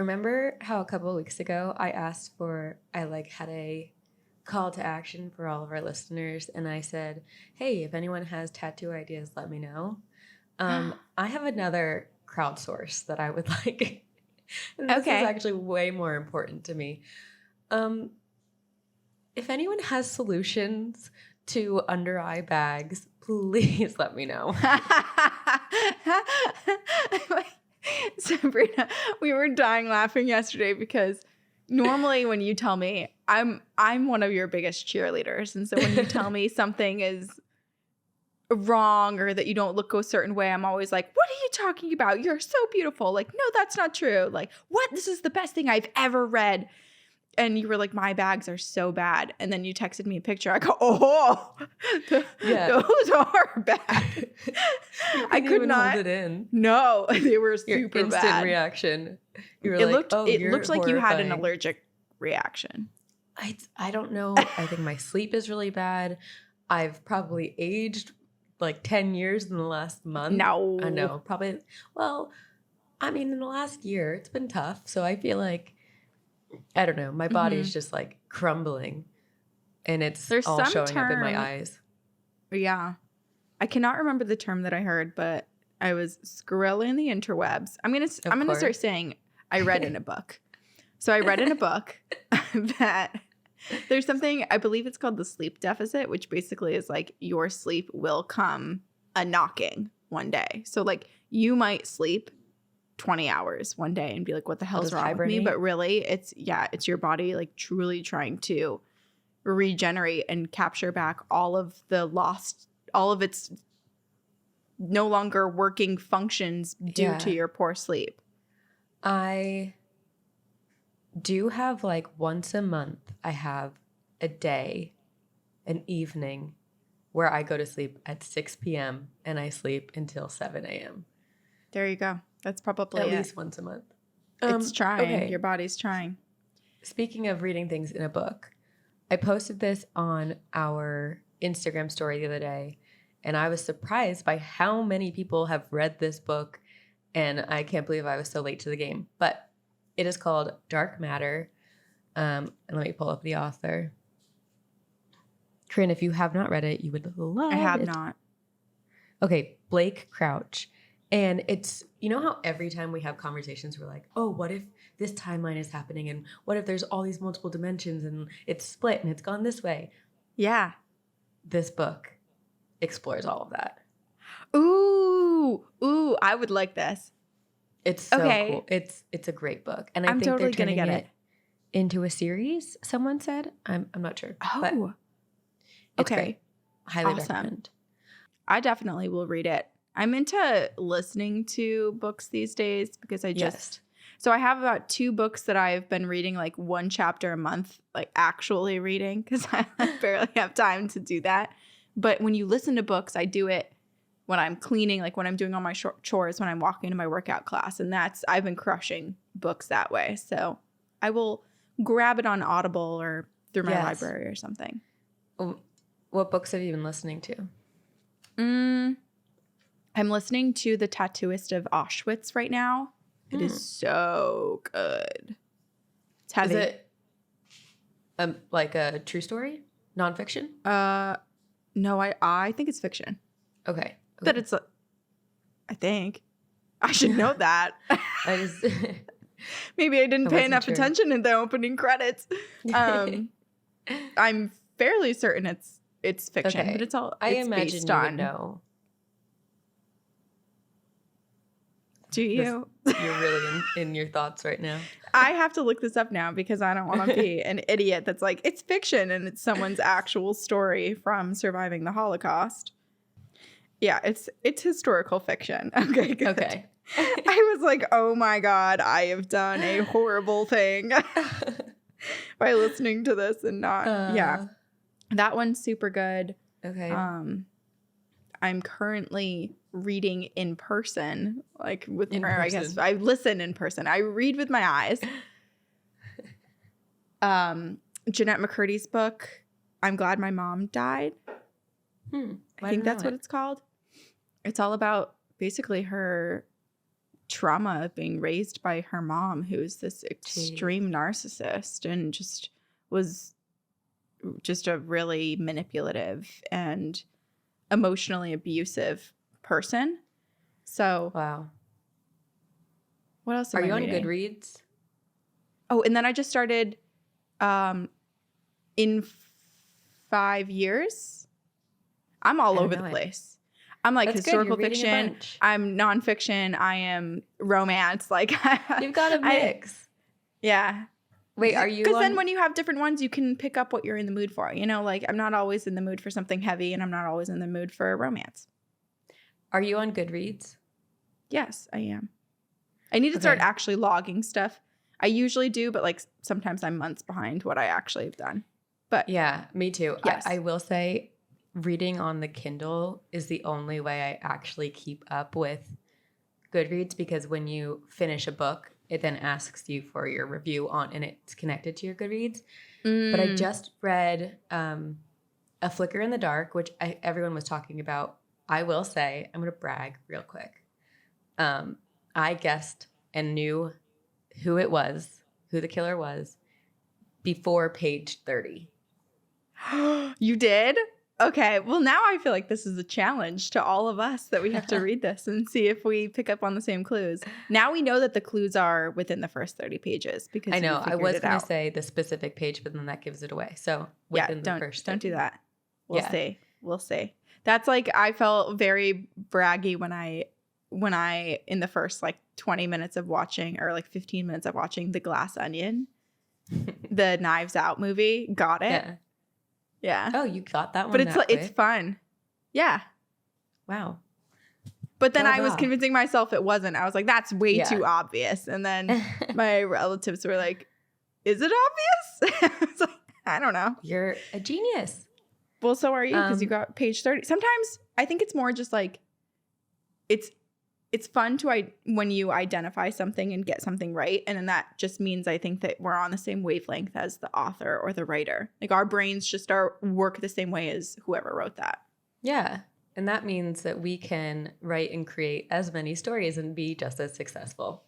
remember how a couple of weeks ago I had a call to action for all of our listeners, and I said, hey, if anyone has tattoo ideas, let me know. I have another crowdsource that I would like. And this is actually way more important to me. If anyone has solutions to under eye bags, please let me know. Sabrina, we were dying laughing yesterday because normally when you tell me, I'm one of your biggest cheerleaders. And so when you tell me something is wrong or that you don't look a certain way, I'm always like, what are you talking about? You're so beautiful. Like, no, that's not true. Like, what? This is the best thing I've ever read. And you were like, my bags are so bad. And then you texted me a picture. I go, those are bad. I could not hold it in. No, they were super instant bad. Reaction. You were It like, looked like you had an allergic reaction. I don't know. I think my sleep is really bad. I've probably aged like 10 years in the last month. No. I know. Probably. Well, I mean, in the last year, it's been tough. So I feel like, I don't know. My body is just like crumbling, and there's all showing up in my eyes. Yeah. I cannot remember the term that I heard, but I was scrolling the interwebs. I'm gonna start saying I read in a book. So I read in a book that there's something, I believe it's called the sleep deficit, which basically is like your sleep will come a knocking one day. So like you might sleep 20 hours one day and be like, what the hell's wrong with me? But really it's your body like truly trying to regenerate and capture back all of its no longer working functions due to your poor sleep. I do have like once a month, I have a day, an evening where I go to sleep at 6 p.m. and I sleep until 7 a.m. There you go. That's probably at least once a month. It's trying. Okay. Your body's trying. Speaking of reading things in a book, I posted this on our Instagram story the other day, and I was surprised by how many people have read this book, and I can't believe I was so late to the game. But it is called Dark Matter, and let me pull up the author. Corinne, if you have not read it, you would love it. I have not. Okay, Blake Crouch. And it's, you know how every time we have conversations, we're like, oh, what if this timeline is happening? And what if there's all these multiple dimensions and it's split and it's gone this way? Yeah. This book explores all of that. Ooh, I would like this. It's so cool. It's a great book. And I think totally they're turning gonna get it into a series, someone said. I'm not sure. Oh. But it's great. Highly recommend. I definitely will read it. I'm into listening to books these days because so I have about 2 books that I've been reading like 1 chapter a month, like actually reading because I barely have time to do that. But when you listen to books, I do it when I'm cleaning, like when I'm doing all my chores, when I'm walking to my workout class. And I've been crushing books that way. So I will grab it on Audible or through my library or something. What books have you been listening to? I'm listening to The Tattooist of Auschwitz right now. It is so good. It's heavy. Is it like a true story? Nonfiction? No, I think it's fiction. Okay. But it's I think. I should know that. Maybe I didn't pay enough attention in the opening credits. I'm fairly certain it's fiction, but it's all I imagine you would know. Do you? You're really in your thoughts right now. I have to look this up now because I don't want to be an idiot that's like, it's fiction and it's someone's actual story from surviving the Holocaust. Yeah, it's historical fiction. Okay, good. Okay. I was like, oh my God, I have done a horrible thing by listening to this and not. Yeah. That one's super good. Okay. I'm currently reading in person, like with her. I guess I listen in person. I read with my eyes. Jeanette McCurdy's book, I'm Glad My Mom Died. I think that's what it's called. It's all about basically her trauma of being raised by her mom, who's this extreme narcissist and just was just a really manipulative and emotionally abusive person. So wow. What else are you on reading? Goodreads? Oh, and then I just started in 5 years. I'm all over the place. I'm like That's historical fiction. I'm nonfiction. I am romance. Like you've got a mix. Yeah. Wait, are you? Because then when you have different ones, you can pick up what you're in the mood for. You know, like I'm not always in the mood for something heavy, and I'm not always in the mood for romance. Are you on Goodreads? Yes, I am. I need to start actually logging stuff. I usually do, but like sometimes I'm months behind what I actually have done. But yeah, me too. Yes. I will say reading on the Kindle is the only way I actually keep up with Goodreads, because when you finish a book, it then asks you for your review on, and it's connected to your Goodreads. But I just read A Flicker in the Dark, which everyone was talking about. I will say, I'm going to brag real quick. I guessed and knew who it was, who the killer was, before page 30. You did? Okay. Well, now I feel like this is a challenge to all of us that we have to read this and see if we pick up on the same clues. Now we know that the clues are within the first 30 pages because I know. I was going to say the specific page, but then that gives it away. So within the first 30. Don't do that. We'll see. We'll see. That's like I felt very braggy when I in the first like 20 minutes of watching, or like 15 minutes of watching The Glass Onion, the Knives Out movie, got it. Yeah. Oh, you got that one. But it's fun. Yeah. Wow. But then I was convincing myself it wasn't. I was like, that's way too obvious. And then my relatives were like, is it obvious? I was like, I don't know. You're a genius. Well, so are you, because you got page 30. Sometimes I think it's more just like it's fun to when you identify something and get something right. And then that just means I think that we're on the same wavelength as the author or the writer. Like our brains just work the same way as whoever wrote that. Yeah. And that means that we can write and create as many stories and be just as successful.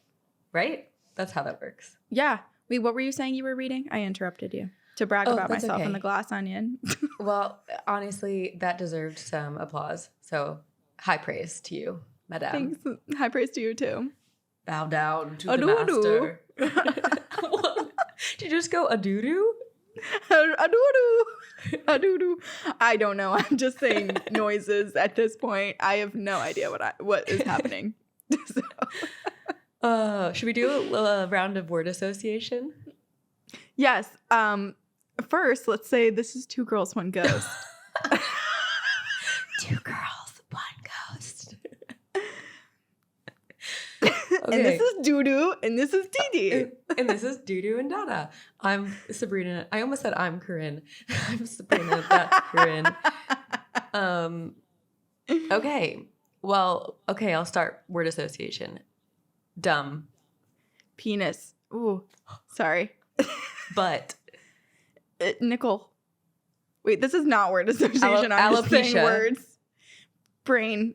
Right? That's how that works. Yeah. Wait, what were you saying you were reading? I interrupted you to brag about myself and The Glass Onion. Well, honestly, that deserved some applause. So high praise to you, madame. Thanks. High praise to you too. Bow down to the master. Did you just go a-doo-doo? A-doo-doo. A-doo-doo. I don't know. I'm just saying noises at this point. I have no idea what is happening. Should we do a round of word association? Yes. First, let's say this is Two Girls, One Ghost. Two girls, one ghost. Okay. And this is Doo-Doo, and this is Dee-Dee. And this is Doo-Doo and Dada. I'm Sabrina. I almost said I'm Corinne. I'm Sabrina. That's Corinne. Okay. Well, okay, I'll start word association. Dumb. Penis. Ooh, sorry. Butt. Nickel. Wait, this is not word association. I'm just saying words. Brain.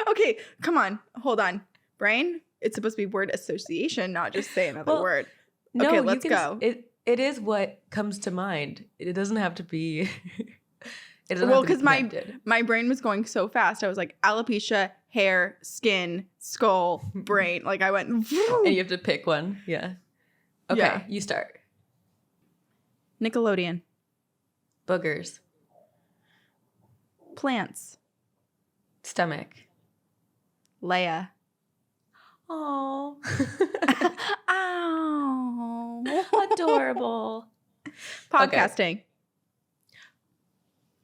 Okay, come on. Hold on. Brain? It's supposed to be word association, not just say another word. No, okay, let's go. It is what comes to mind. It doesn't have to be. Well, because my brain was going so fast. I was like, alopecia, hair, skin, skull, brain. Like I went. And you have to pick one. Yeah. Okay, you start. Nickelodeon. Boogers. Plants. Stomach. Leia. Oh. Oh. Adorable. Podcasting. Okay.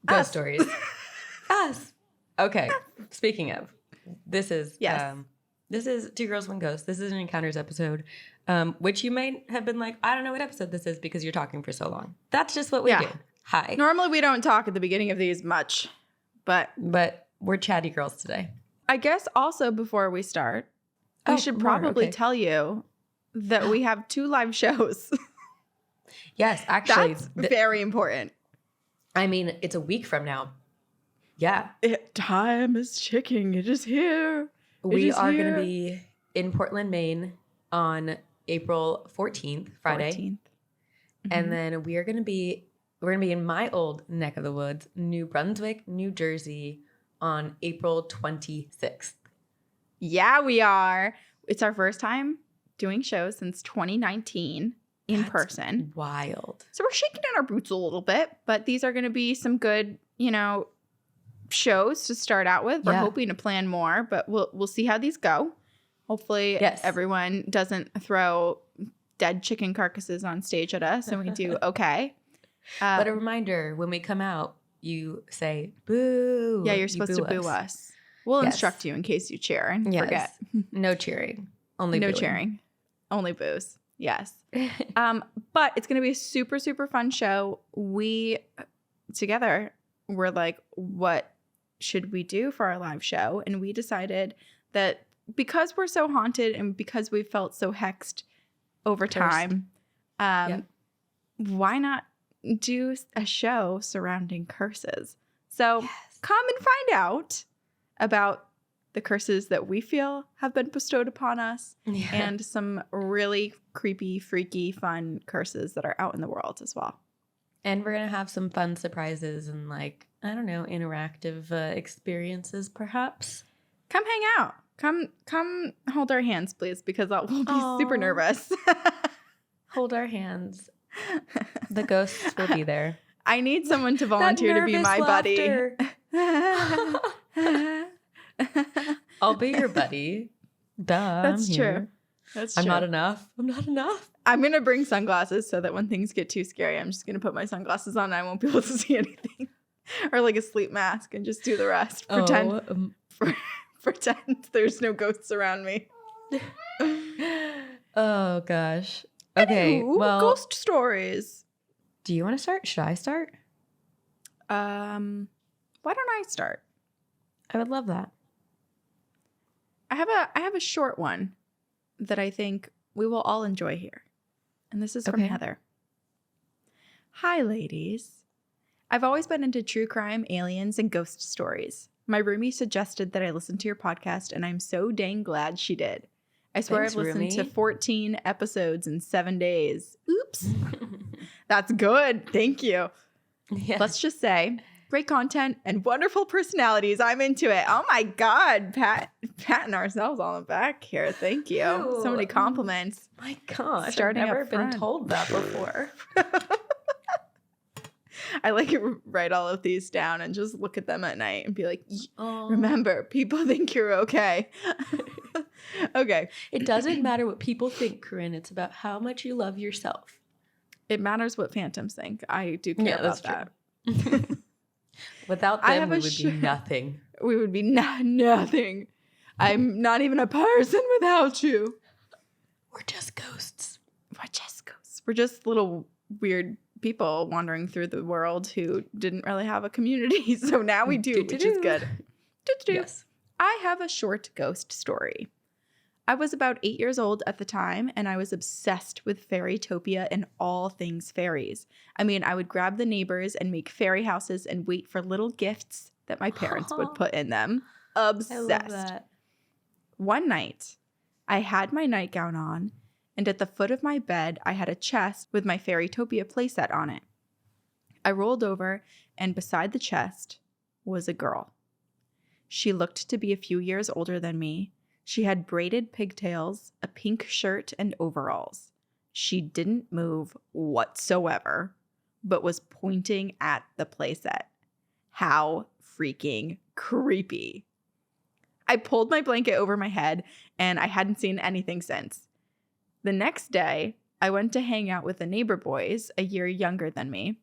Ghost stories. Us. Okay. Speaking of, this is Two Girls, One Ghost. This is an Encounters episode, which you may have been like, I don't know what episode this is because you're talking for so long. That's just what we do. Hi. Normally we don't talk at the beginning of these much, but we're chatty girls today. I guess also before we start, we should probably tell you that we have 2 live shows. Yes, actually. That's very important. I mean, it's a week from now. Yeah. Time is ticking. It is here. We are going to be in Portland, Maine on April 14th, Friday. 14th. Mm-hmm. And then we're going to be in my old neck of the woods, New Brunswick, New Jersey on April 26th. Yeah, we are. It's our first time doing shows since 2019 in person. Wild. So we're shaking in our boots a little bit, but these are going to be some good, shows to start out with. We're hoping to plan more, but we'll see how these go. Hopefully everyone doesn't throw dead chicken carcasses on stage at us and we do okay. But a reminder, when we come out, you say boo. Yeah, you're supposed to boo us. We'll instruct you in case you cheer and forget. No cheering. Only no booing. Cheering. Only boos. Yes. But it's going to be a super, super fun show. We together were like, what should we do for our live show? And we decided that because we're so haunted and because we felt so hexed over time, why not do a show surrounding curses? So come and find out about the curses that we feel have been bestowed upon us and some really creepy, freaky, fun curses that are out in the world as well. And we're going to have some fun surprises and interactive experiences perhaps. Come hang out. Come hold our hands, please, because we'll be super nervous. Hold our hands. The ghosts will be there. I need someone to volunteer to be my buddy. I'll be your buddy. Duh. That's true. I'm not enough. I'm going to bring sunglasses so that when things get too scary, I'm just going to put my sunglasses on and I won't be able to see anything. Or like a sleep mask and just do the rest. Pretend there's no ghosts around me. Oh, gosh. Okay, Anywho, well. Ghost stories. Do you want to start? Should I start? Why don't I start? I would love that. I have a short one that I think we will all enjoy here. And this is from Heather. Hi, ladies. I've always been into true crime, aliens, and ghost stories. My roomie suggested that I listen to your podcast, and I'm so dang glad she did. I swear I've listened to 14 episodes in 7 days. Oops. That's good. Thank you. Yeah. Let's just say, great content and wonderful personalities. I'm into it. Oh my God. Patting ourselves on the back here. Thank you. Ew. So many compliments. My gosh. Starting I've never been told that before. I write all of these down and just look at them at night and be like, remember, people think you're okay. Okay. It doesn't matter what people think, Corinne. It's about how much you love yourself. It matters what phantoms think. I do care about that. Without them, we would be nothing. We would be nothing. I'm not even a person without you. We're just ghosts. We're just little weird people wandering through the world who didn't really have a community. So now we do, which is good. Yes. I have a short ghost story. I was about 8 years old at the time, and I was obsessed with Fairytopia and all things fairies. I mean, I would grab the neighbors and make fairy houses and wait for little gifts that my parents would put in them. Obsessed. I love that. One night, I had my nightgown on, and at the foot of my bed, I had a chest with my Fairytopia playset on it. I rolled over, and beside the chest was a girl. She looked to be a few years older than me. She had braided pigtails, a pink shirt, and overalls. She didn't move whatsoever, but was pointing at the playset. How freaking creepy. I pulled my blanket over my head, and I hadn't seen anything since. The next day, I went to hang out with the neighbor boys, a year younger than me,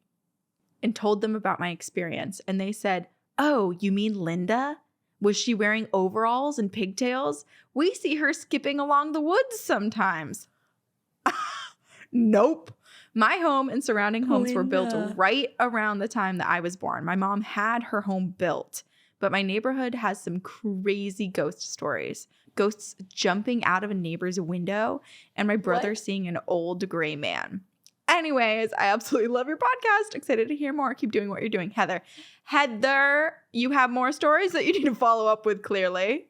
and told them about my experience. And they said, "Oh, you mean Linda? Was she wearing overalls and pigtails? We see her skipping along the woods sometimes." Nope. My home and surrounding homes were built right around the time that I was born. My mom had her home built, but my neighborhood has some crazy ghost stories. Ghosts jumping out of a neighbor's window and my brother seeing an old gray man. Anyways, I absolutely love your podcast. Excited to hear more. Keep doing what you're doing, Heather. Heather, you have more stories that you need to follow up with, clearly.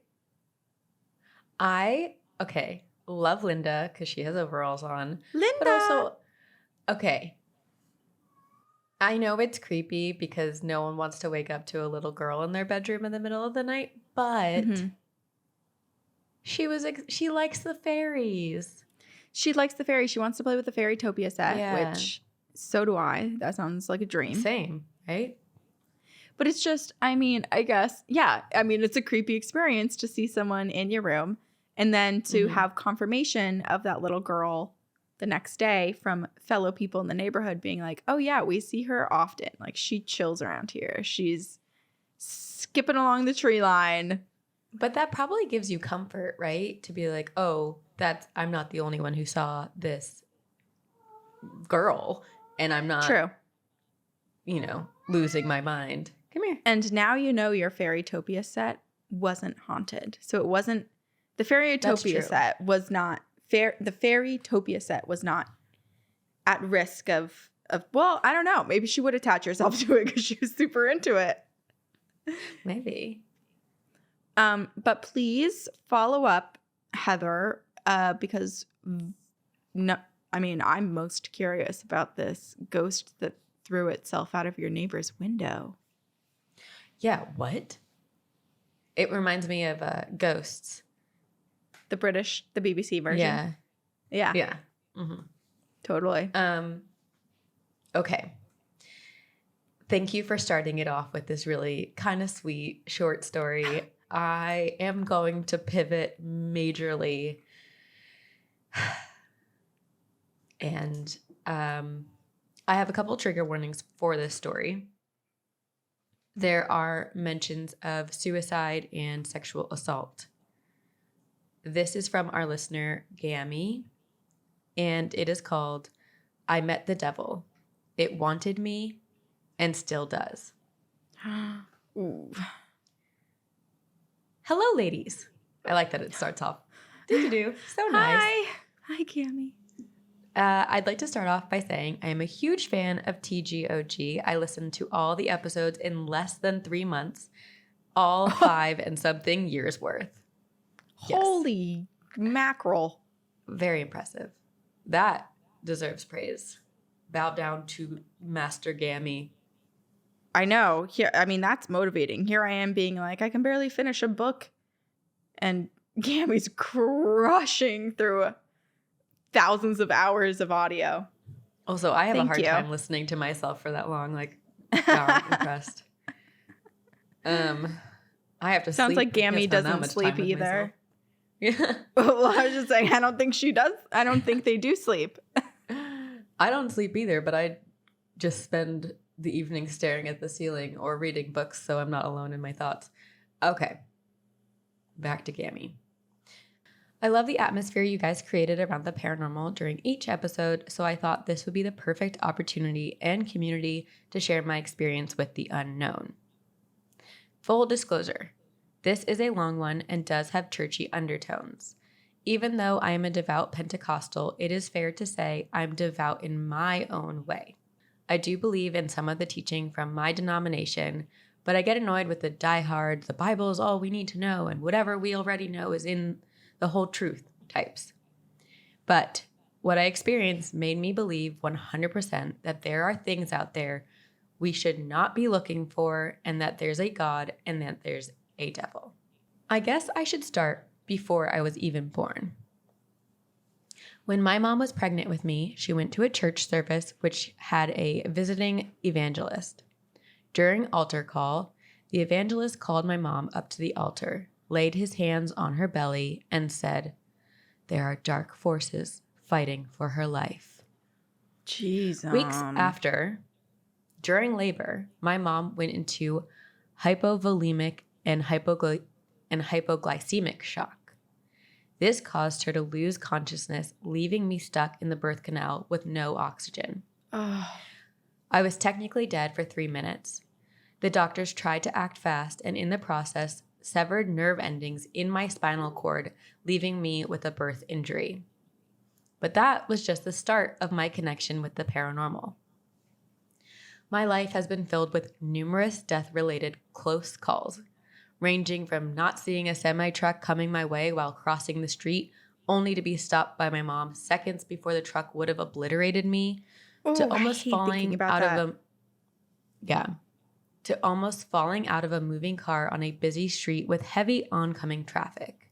Okay, love Linda because she has overalls on. Linda! But also, okay, I know it's creepy because no one wants to wake up to a little girl in their bedroom in the middle of the night, but she likes the fairies. She likes the fairy. She wants to play with the Fairytopia set, which so do I. That sounds like a dream. Same, right? But it's just, I mean, I guess, yeah. I mean, it's a creepy experience to see someone in your room and then to have confirmation of that little girl the next day from fellow people in the neighborhood being like, oh, yeah, we see her often. Like, she chills around here. She's skipping along the tree line. But that probably gives you comfort, right? To be like, oh, I'm not the only one who saw this girl, and I'm not, losing my mind. Come here. And now you know your Fairytopia set wasn't haunted. So it wasn't, the Fairytopia set was not, the Fairytopia set was not at risk of, well, I don't know. Maybe she would attach herself to it because she was super into it. Maybe. But please follow up, Heather, because I'm most curious about this ghost that threw itself out of your neighbor's window. Yeah, what? It reminds me of Ghosts. The BBC version. Yeah. Yeah. Mm-hmm. Totally. Okay. Thank you for starting it off with this really kind of sweet short story. I am going to pivot majorly. And I have a couple trigger warnings for this story. There are mentions of suicide and sexual assault. This is from our listener, Gammy, and it is called I Met the Devil. It wanted me and still does. Ooh. Hello, ladies. I like that it starts off. Do. So nice. Hi, Gammy. I'd like to start off by saying I am a huge fan of TGOG. I listened to all the episodes in less than 3 months, all 5 and something years worth. Holy mackerel. Very impressive. That deserves praise. Bow down to Master Gammy. I know. That's motivating. Here I am being like, I can barely finish a book. And Gammy's crushing through thousands of hours of audio. Also, I have a hard time listening to myself for that long. Like, wow, I'm impressed. I have to Sounds sleep. like Gammy doesn't sleep either. Yeah. Well, I was just saying, I don't think she does. I don't think they do sleep. I don't sleep either, but I just spend the evening staring at the ceiling or reading books so I'm not alone in my thoughts. Okay. Back to Gammy. I love the atmosphere you guys created around the paranormal during each episode, so I thought this would be the perfect opportunity and community to share my experience with the unknown. Full disclosure, this is a long one and does have churchy undertones. Even though I am a devout Pentecostal, it is fair to say I'm devout in my own way. I do believe in some of the teaching from my denomination, but I get annoyed with the diehard, the Bible is all we need to know, and whatever we already know is in the whole truth types. But what I experienced made me believe 100% that there are things out there we should not be looking for, and that there's a God and that there's a devil. I guess I should start before I was even born. When my mom was pregnant with me, she went to a church service which had a visiting evangelist. During altar call, the evangelist called my mom up to the altar, laid his hands on her belly, and said, "There are dark forces fighting for her life." Jeez. Weeks after, during labor, my mom went into hypovolemic and hypoglycemic shock. This caused her to lose consciousness, leaving me stuck in the birth canal with no oxygen. I was technically dead for 3 minutes. The doctors tried to act fast, and in the process, severed nerve endings in my spinal cord, leaving me with a birth injury. But that was just the start of my connection with the paranormal. My life has been filled with numerous death-related close calls, ranging from not seeing a semi-truck coming my way while crossing the street, only to be stopped by my mom seconds before the truck would have obliterated me, to almost falling out of a moving car on a busy street with heavy oncoming traffic.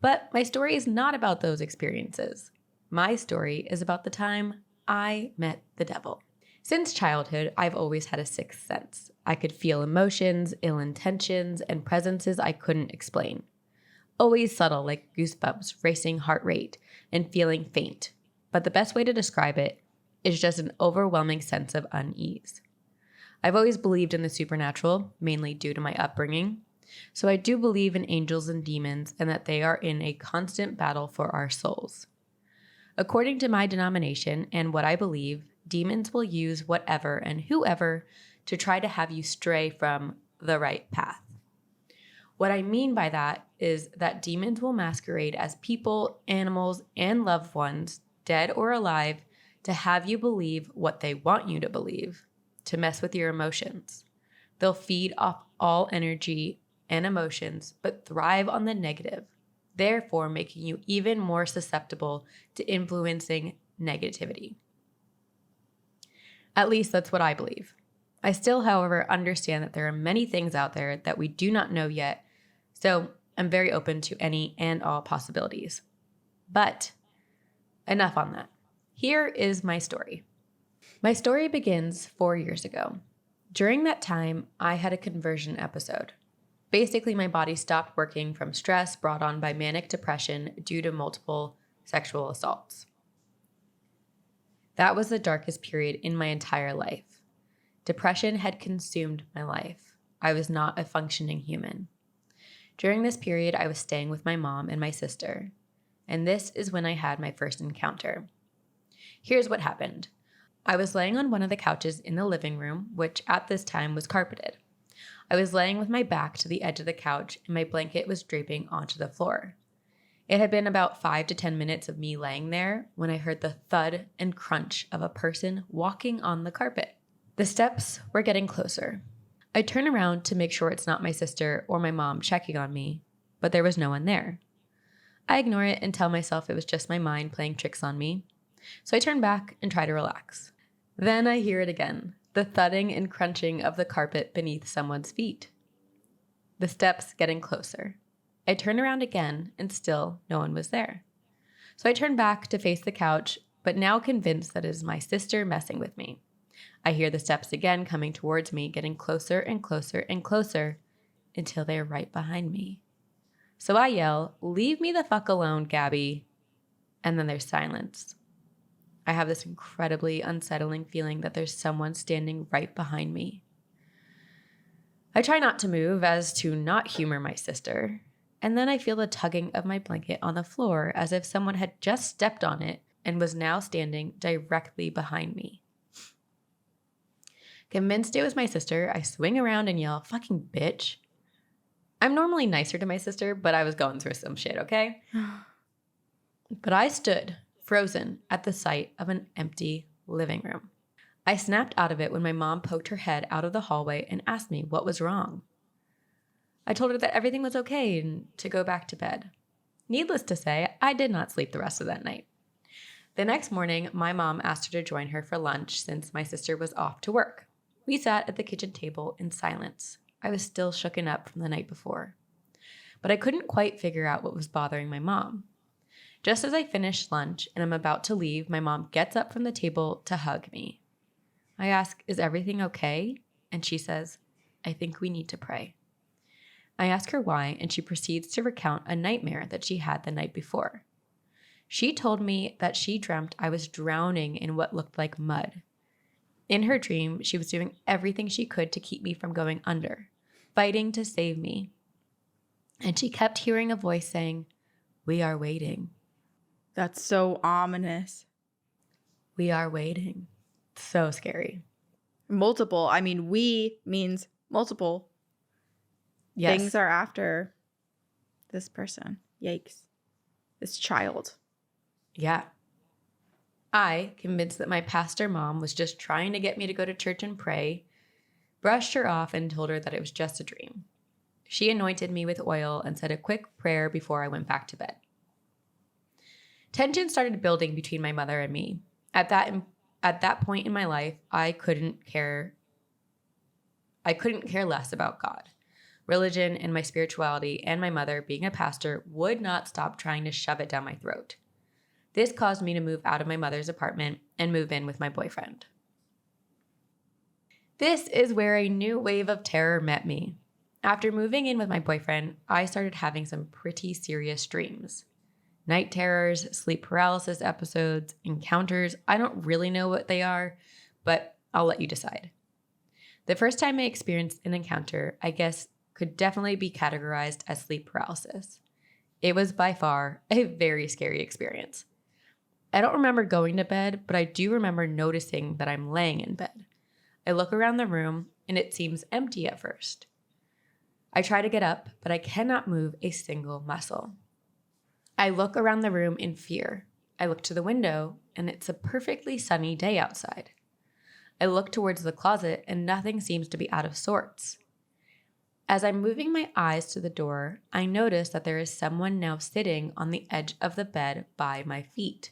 But my story is not about those experiences. My story is about the time I met the devil. Since childhood, I've always had a sixth sense. I could feel emotions, ill intentions, and presences I couldn't explain. Always subtle, like goosebumps, racing heart rate, and feeling faint. But the best way to describe it is just an overwhelming sense of unease. I've always believed in the supernatural, mainly due to my upbringing. So I do believe in angels and demons and that they are in a constant battle for our souls. According to my denomination and what I believe, demons will use whatever and whoever to try to have you stray from the right path. What I mean by that is that demons will masquerade as people, animals, and loved ones, dead or alive, to have you believe what they want you to believe, to mess with your emotions. They'll feed off all energy and emotions, but thrive on the negative, therefore making you even more susceptible to influencing negativity. At least that's what I believe. I still, however, understand that there are many things out there that we do not know yet, so I'm very open to any and all possibilities. But enough on that. Here is my story. My story begins 4 years ago. During that time, I had a conversion episode. Basically, my body stopped working from stress brought on by manic depression due to multiple sexual assaults. That was the darkest period in my entire life. Depression had consumed my life. I was not a functioning human. During this period, I was staying with my mom and my sister, and this is when I had my first encounter. Here's what happened. I was laying on one of the couches in the living room, which at this time was carpeted. I was laying with my back to the edge of the couch, and my blanket was draping onto the floor. It had been about 5 to 10 minutes of me laying there when I heard the thud and crunch of a person walking on the carpet. The steps were getting closer. I turn around to make sure it's not my sister or my mom checking on me, but there was no one there. I ignore it and tell myself it was just my mind playing tricks on me, so I turn back and try to relax. Then I hear it again, the thudding and crunching of the carpet beneath someone's feet. The steps getting closer. I turn around again, and still no one was there. So I turn back to face the couch, but now convinced that it is my sister messing with me. I hear the steps again coming towards me, getting closer and closer and closer until they are right behind me. So I yell, "Leave me the fuck alone, Gabby." And then there's silence. I have this incredibly unsettling feeling that there's someone standing right behind me. I try not to move as to not humor my sister, and then I feel the tugging of my blanket on the floor as if someone had just stepped on it and was now standing directly behind me. Convinced it was my sister, I swing around and yell, "Fucking bitch." I'm normally nicer to my sister, but I was going through some shit, okay? But I stood, frozen, at the sight of an empty living room. I snapped out of it when my mom poked her head out of the hallway and asked me what was wrong. I told her that everything was okay and to go back to bed. Needless to say, I did not sleep the rest of that night. The next morning, my mom asked her to join her for lunch since my sister was off to work. We sat at the kitchen table in silence. I was still shooken up from the night before. But I couldn't quite figure out what was bothering my mom. Just as I finished lunch and am about to leave, my mom gets up from the table to hug me. I ask, "Is everything okay?" And she says, "I think we need to pray." I ask her why, and she proceeds to recount a nightmare that she had the night before. She told me that she dreamt I was drowning in what looked like mud. In her dream, she was doing everything she could to keep me from going under, fighting to save me. And she kept hearing a voice saying, "We are waiting." That's so ominous. We are waiting. So scary. Multiple. I mean, we means multiple. Yes. Things are after this person. Yikes. This child. Yeah. I, convinced that my pastor mom was just trying to get me to go to church and pray, brushed her off and told her that it was just a dream. She anointed me with oil and said a quick prayer before I went back to bed. Tension started building between my mother and me. At that point in my life, I couldn't care less about God. Religion and my spirituality and my mother, being a pastor, would not stop trying to shove it down my throat. This caused me to move out of my mother's apartment and move in with my boyfriend. This is where a new wave of terror met me. After moving in with my boyfriend, I started having some pretty serious dreams. Night terrors, sleep paralysis episodes, encounters. I don't really know what they are, but I'll let you decide. The first time I experienced an encounter, I guess, could definitely be categorized as sleep paralysis. It was by far a very scary experience. I don't remember going to bed, but I do remember noticing that I'm laying in bed. I look around the room and it seems empty at first. I try to get up, but I cannot move a single muscle. I look around the room in fear. I look to the window and it's a perfectly sunny day outside. I look towards the closet and nothing seems to be out of sorts. As I'm moving my eyes to the door, I notice that there is someone now sitting on the edge of the bed by my feet.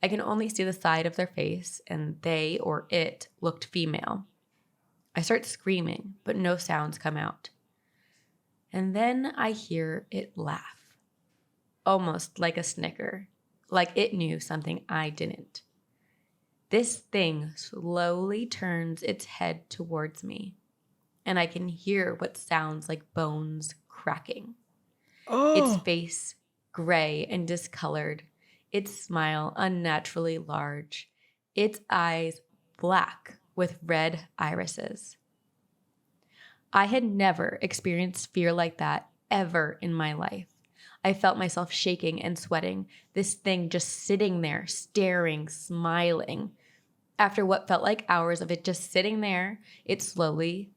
I can only see the side of their face, and they or it looked female. I start screaming, but no sounds come out. And then I hear it laugh, almost like a snicker, like it knew something I didn't. This thing slowly turns its head towards me, and I can hear what sounds like bones cracking. Its face gray and discolored, its smile unnaturally large, its eyes black with red irises. I had never experienced fear like that ever in my life. I felt myself shaking and sweating, this thing just sitting there, staring, smiling. After what felt like hours of it just sitting there, it slowly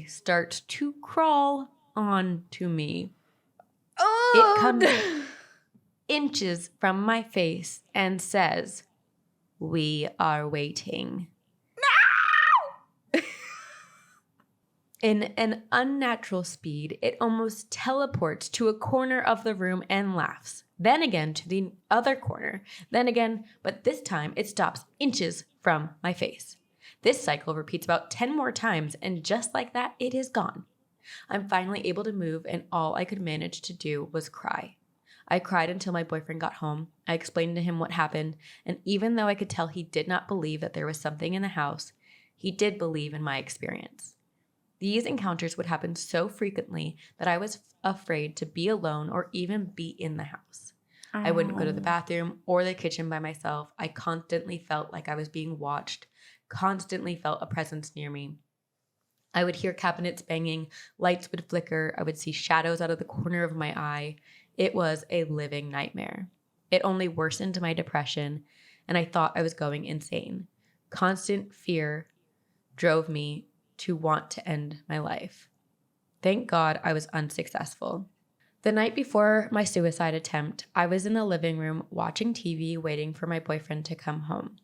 starts to crawl onto me. It comes inches from my face and says, "We are waiting." No! In an unnatural speed, it almost teleports to a corner of the room and laughs. Then again to the other corner. Then again, but this time it stops inches from my face. This cycle repeats about 10 more times, and just like that, it is gone. I'm finally able to move, and all I could manage to do was cry. I cried until my boyfriend got home. I explained to him what happened, and even though I could tell he did not believe that there was something in the house, he did believe in my experience. These encounters would happen so frequently that I was afraid to be alone or even be in the house. I wouldn't go to the bathroom or the kitchen by myself. I constantly felt like I was being watched, constantly felt a presence near me. I would hear cabinets banging, lights would flicker, I would see shadows out of the corner of my eye. It was a living nightmare. It only worsened my depression, and I thought I was going insane. Constant fear drove me to want to end my life. Thank God I was unsuccessful. The night before my suicide attempt, I was in the living room watching TV, waiting for my boyfriend to come home.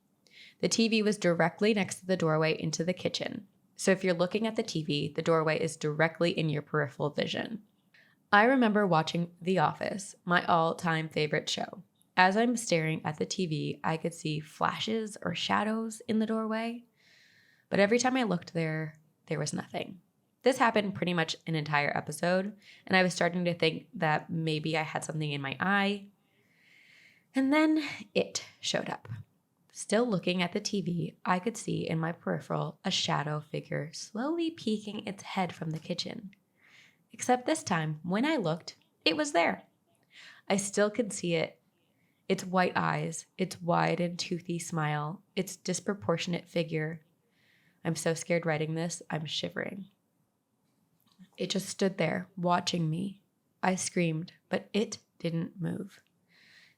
The TV was directly next to the doorway into the kitchen. So if you're looking at the TV, the doorway is directly in your peripheral vision. I remember watching The Office, my all-time favorite show. As I'm staring at the TV, I could see flashes or shadows in the doorway. But every time I looked there, there was nothing. This happened pretty much an entire episode, and I was starting to think that maybe I had something in my eye. And then it showed up. Still looking at the TV, I could see in my peripheral a shadow figure slowly peeking its head from the kitchen. Except this time, when I looked, it was there. I still could see it. Its white eyes, its wide and toothy smile, its disproportionate figure. I'm so scared writing this, I'm shivering. It just stood there, watching me. I screamed, but it didn't move.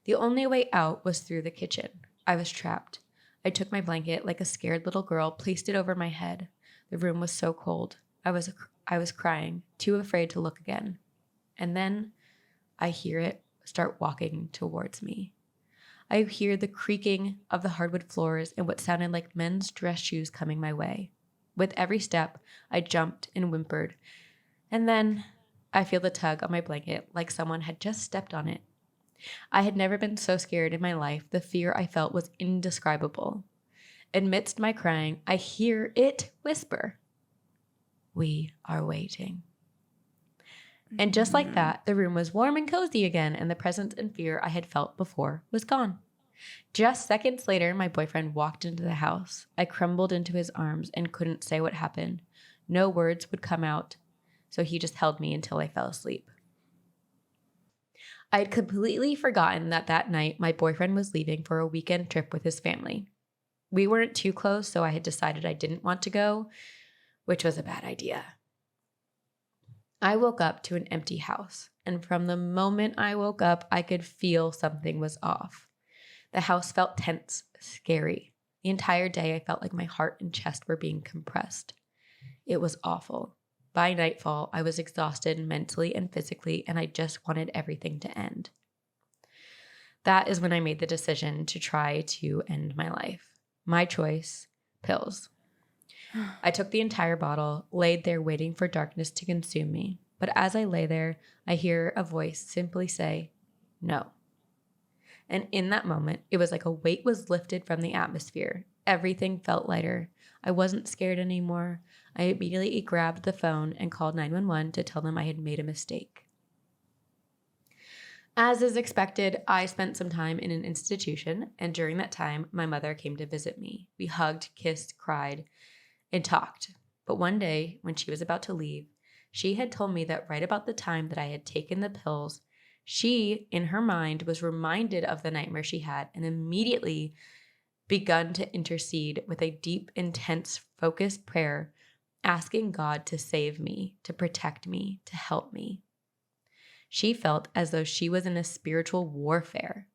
The only way out was through the kitchen. I was trapped. I took my blanket like a scared little girl, placed it over my head. The room was so cold. I was crying, too afraid to look again. And then I hear it start walking towards me. I hear the creaking of the hardwood floors and what sounded like men's dress shoes coming my way. With every step, I jumped and whimpered. And then I feel the tug on my blanket like someone had just stepped on it. I had never been so scared in my life. The fear I felt was indescribable. Amidst my crying, I hear it whisper, "We are waiting." And just like that, the room was warm and cozy again, and the presence and fear I had felt before was gone. Just seconds later, my boyfriend walked into the house. I crumbled into his arms and couldn't say what happened. No words would come out, so he just held me until I fell asleep. I had completely forgotten that night my boyfriend was leaving for a weekend trip with his family. We weren't too close, so I had decided I didn't want to go, which was a bad idea. I woke up to an empty house, and from the moment I woke up, I could feel something was off. The house felt tense, scary. The entire day, I felt like my heart and chest were being compressed. It was awful. By nightfall, I was exhausted mentally and physically, and I just wanted everything to end. That is when I made the decision to try to end my life. My choice, pills. I took the entire bottle, laid there waiting for darkness to consume me. But as I lay there, I hear a voice simply say, "No." And in that moment, it was like a weight was lifted from the atmosphere. Everything felt lighter. I wasn't scared anymore. I immediately grabbed the phone and called 911 to tell them I had made a mistake. As is expected, I spent some time in an institution, and during that time, my mother came to visit me. We hugged, kissed, cried, and talked. But one day, when she was about to leave, she had told me that right about the time that I had taken the pills, she, in her mind, was reminded of the nightmare she had and immediately begun to intercede with a deep, intense, focused prayer, asking God to save me, to protect me, to help me. She felt as though she was in a spiritual warfare.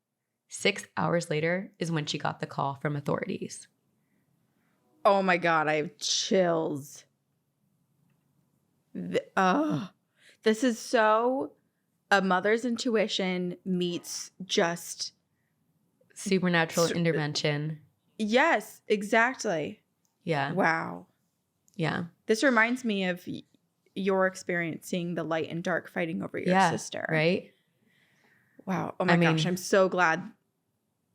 6 hours later is when she got the call from authorities. Oh my God, I have chills. This is so a mother's intuition meets just supernatural intervention. Yes, exactly. Yeah. Wow. Yeah. This reminds me of your experience seeing the light and dark fighting over your sister. Right? Wow. Oh my gosh. I'm so glad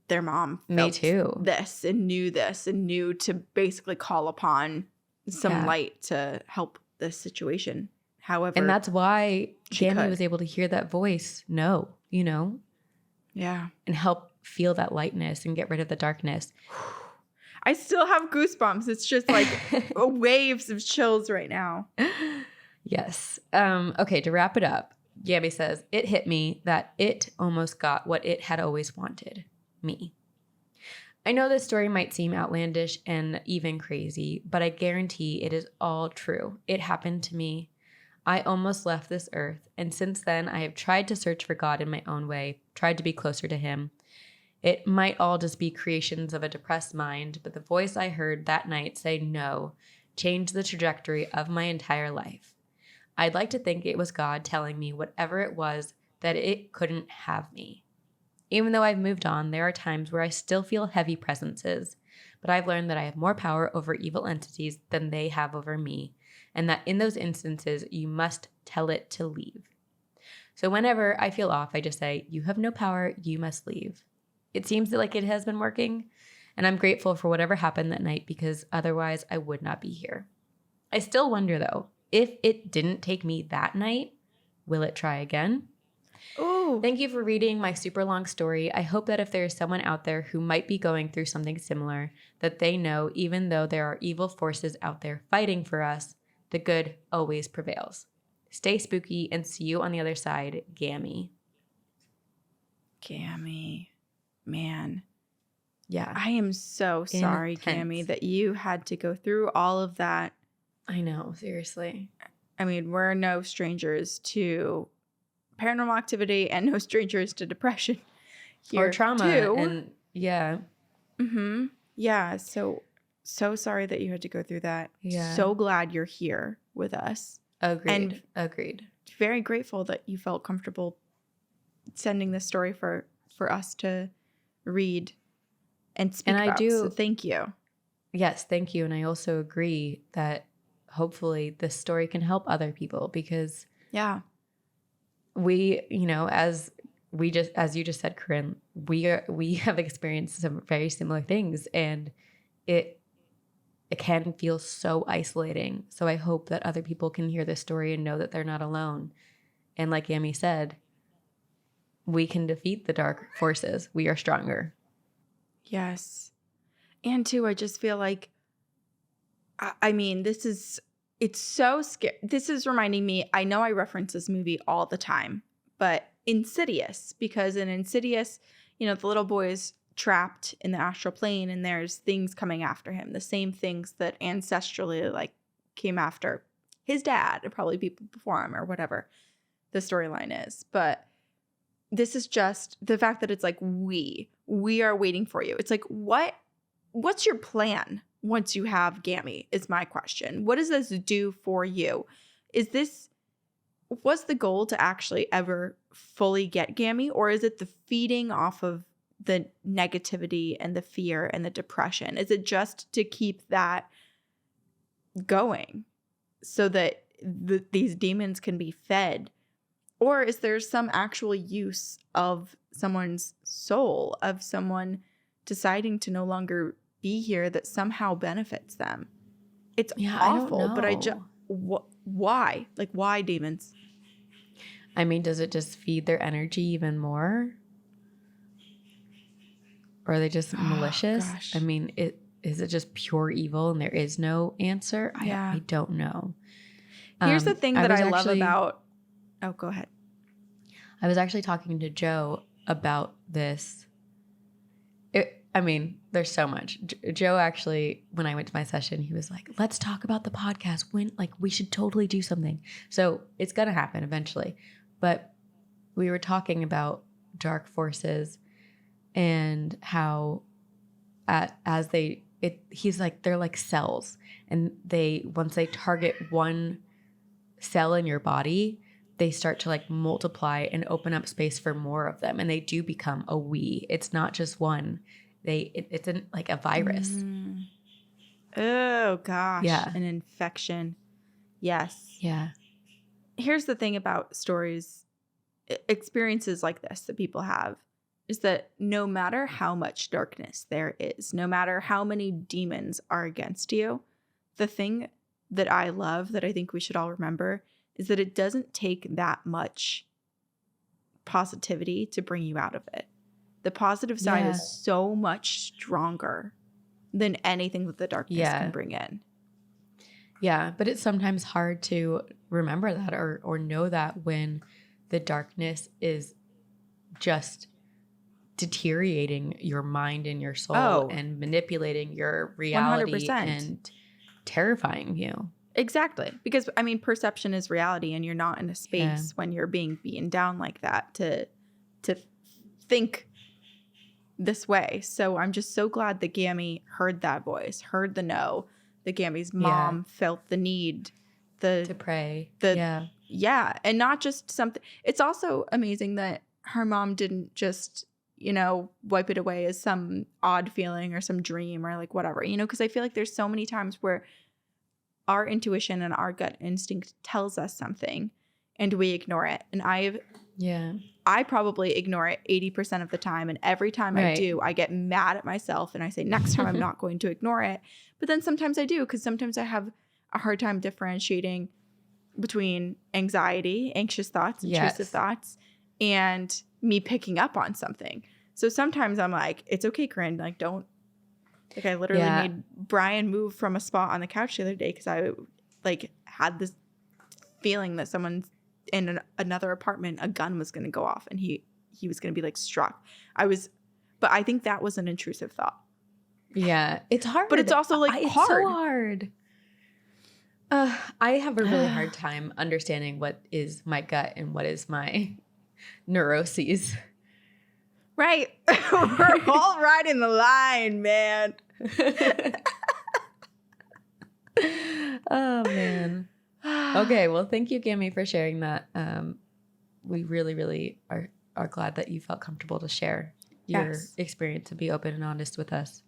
their mom felt this and knew to basically call upon some light to help this situation. However, and that's why Gammy was able to hear that voice, no, you know? Yeah. And help feel that lightness and get rid of the darkness. I still have goosebumps. It's just like waves of chills right now. Yes. Okay, to wrap it up, Gammy says, it hit me that it almost got what it had always wanted, me. I know this story might seem outlandish and even crazy, but I guarantee it is all true. It happened to me. I almost left this earth, and since then I have tried to search for God in my own way, tried to be closer to Him. It might all just be creations of a depressed mind, but the voice I heard that night say no changed the trajectory of my entire life. I'd like to think it was God telling me whatever it was that it couldn't have me. Even though I've moved on, there are times where I still feel heavy presences, but I've learned that I have more power over evil entities than they have over me, and that in those instances, you must tell it to leave. So whenever I feel off, I just say, "You have no power, you must leave." It seems like it has been working, and I'm grateful for whatever happened that night because otherwise I would not be here. I still wonder, though, if it didn't take me that night, will it try again? Ooh. Thank you for reading my super long story. I hope that if there is someone out there who might be going through something similar, that they know even though there are evil forces out there fighting for us, the good always prevails. Stay spooky and see you on the other side, Gammy. Gammy. Man. Yeah. I am so sorry, Gammy, that you had to go through all of that. I know, seriously. I mean, we're no strangers to paranormal activity and no strangers to depression here or trauma too. And yeah. Mm-hmm. Yeah. So sorry that you had to go through that. Yeah. So glad you're here with us. Agreed. Very grateful that you felt comfortable sending this story for us to read and speak about. So thank you. Yes, thank you. And I also agree that hopefully this story can help other people, because Yeah. we, as you just said, Corinne, we have experienced some very similar things, and it can feel so isolating. So I hope that other people can hear this story and know that they're not alone. And like Yami said, we can defeat the dark forces. We are stronger. Yes. And too, I just feel like, I mean, it's so scary. This is reminding me, I know I reference this movie all the time, but Insidious, because in Insidious, the little boy is trapped in the astral plane and there's things coming after him. The same things that ancestrally like came after his dad and probably people before him or whatever the storyline is. But this is just the fact that it's like, we are waiting for you. It's like, what's your plan once you have Gammy is my question. What does this do for you? Was the goal to actually ever fully get Gammy, or is it the feeding off of the negativity and the fear and the depression? Is it just to keep that going so that these demons can be fed? Or is there some actual use of someone's soul, of someone deciding to no longer be here that somehow benefits them? It's awful, but why? Like, why demons? I mean, does it just feed their energy even more? Or are they just malicious? Gosh. I mean, is it just pure evil and there is no answer? Yeah. I don't know. Here's the thing that I love about... Oh, go ahead. I was actually talking to Joe about this. There's so much. Joe actually, when I went to my session, he was like, let's talk about the podcast. We should totally do something. So it's going to happen eventually. But we were talking about dark forces and how he's like, they're like cells. And once they target one cell in your body, they start to like multiply and open up space for more of them. And they do become a we. It's not just one. It's like a virus. Oh gosh. Yeah. An infection. Yes. Yeah. Here's the thing about stories, experiences like this that people have, is that no matter how much darkness there is, no matter how many demons are against you, the thing that I love, that I think we should all remember, is that it doesn't take that much positivity to bring you out of it. The positive side is so much stronger than anything that the darkness can bring in. Yeah, but it's sometimes hard to remember that or know that when the darkness is just deteriorating your mind and your soul and manipulating your reality 100%. And terrifying you. Exactly. Because, perception is reality, and you're not in a space when you're being beaten down like that to think this way. So I'm just so glad that Gammy heard that voice, heard the no, that Gammy's mom felt the need to pray. And not just something. It's also amazing that her mom didn't just, wipe it away as some odd feeling or some dream or like whatever, because I feel like there's so many times where our intuition and our gut instinct tells us something and we ignore it. And I probably ignore it 80% of the time. And every time I do, I get mad at myself and I say, next time I'm not going to ignore it. But then sometimes I do, because sometimes I have a hard time differentiating between anxious thoughts, intrusive thoughts, and me picking up on something. So sometimes I'm like, it's okay, Corinne. Like, don't. Like, I literally made Brian move from a spot on the couch the other day because I had this feeling that someone in another apartment, a gun was going to go off and he was going to be like struck. But I think that was an intrusive thought. Yeah, it's hard. But it's also hard. It's so hard. I have a really hard time understanding what is my gut and what is my neuroses. Right. We're all right in the line, man. Oh, man. Okay, well, thank you, Gammy, for sharing that. We really, really are glad that you felt comfortable to share your experience and be open and honest with us.